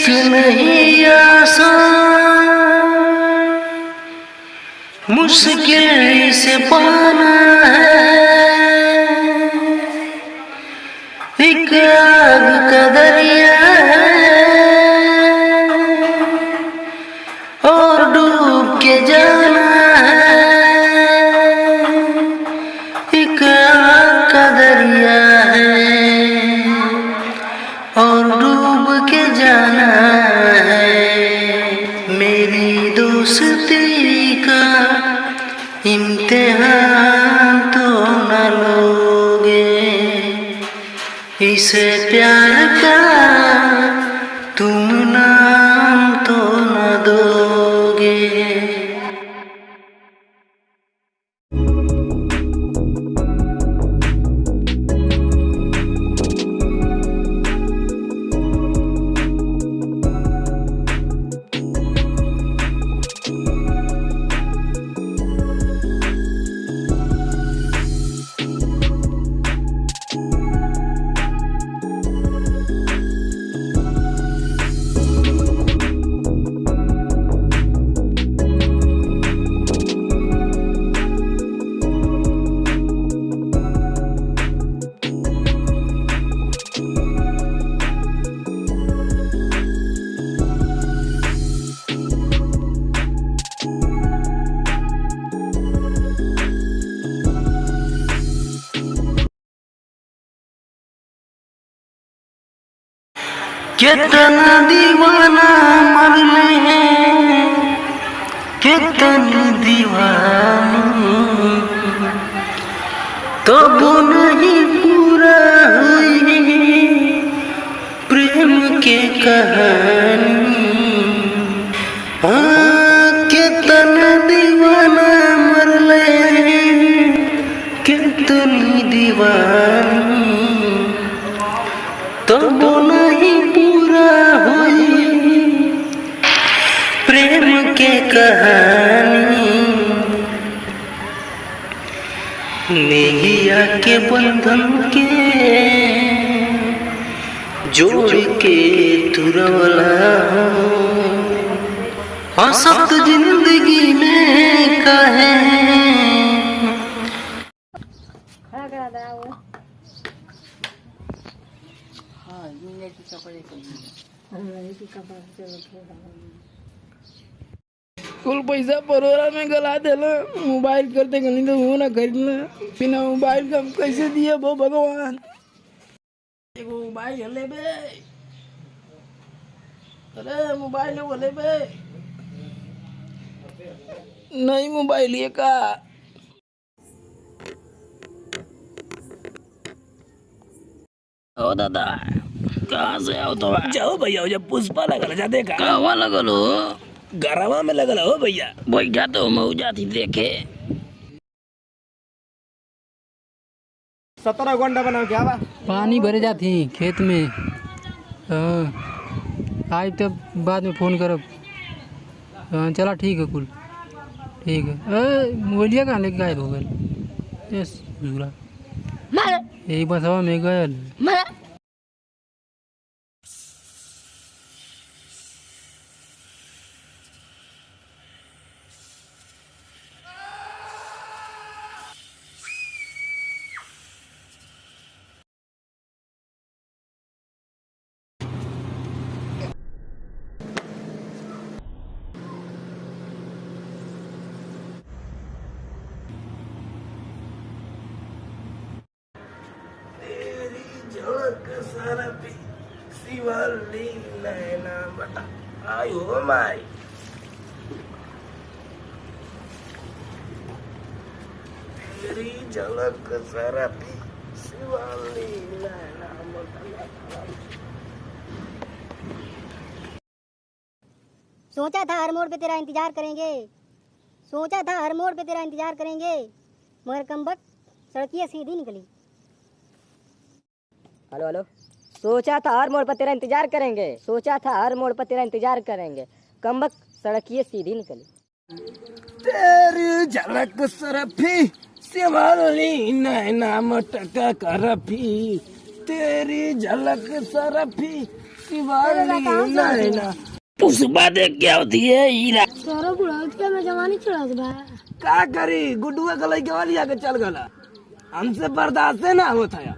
इश्क नहीं आसान, मुश्किल से पाना है। एक आग का दरिया है और डूब के जाना है। एक आग का दरिया है और डूब के जाना है। मेरी दोस्ती का इम्तिहान तो न लोगे, इसे प्यार का तुम नाम तो न दोगे। कितना दीवाना मरले हैं, कितनी दीवानी, तब नहीं पूरा हुई प्रेम के कहानी। कितना दीवाना मरले हैं, कितनी दीवानी, तब नहीं पूरा हुई प्रेम के कहानी। नेहिया के बंधन के जोड़ के तुरवला हंसत जिंदगी में कहे। कुल पैसा परोरा में गला देला, मोबाइल करते गनी तो वो ना खरीदना। बिना मोबाइल का हम कैसे दिए वो भगवान। एगो मोबाइल हले बे, अरे मोबाइल हले बे, नहीं मोबाइल ये का। ओ दादा कहाँ से आओ तो जाओ भैया, जब पुष्पा लगल जाते कहाँ लगल हो? गरवा में लगल हो भैया, बैठा तो मैं जाती देखे। 17 घंटा बनाओ क्या बा? पानी भरे जाती खेत में। हाँ आज तब बाद में फ़ोन करब। हाँ चला ठीक है, कुल ठीक है। मोबाइलिया कहाँ लेके गायब हो गए? यस झूला यही बसवा में गए। शिवाली नैना बटा आयो माई, तेरी झलक सरपी शिवाली नैना बटा। सोचा था हर मोड़ पे तेरा इंतजार करेंगे, सोचा था हर मोड़ पे तेरा इंतजार करेंगे, मगर कमबख्त सड़कियाँ सीधी निकली। हेलो हेलो, सोचा था हर मोड़ पर तेरा इंतजार करेंगे, सोचा था हर मोड़ पर तेरा इंतजार करेंगे, कमबख्त सड़कियाँ सीधी निकली। तेरी झलक सरफी शिवाली नैना मटका करफी, तेरी झलक सरफी पुष्पा देख क्या होती है हीरा तोरा बुढ़ा के मैं जवानी चढ़ा बा का करी गुड्डुआ गलई के वाली आके चल गला हमसे बर्दाश्त ना होता है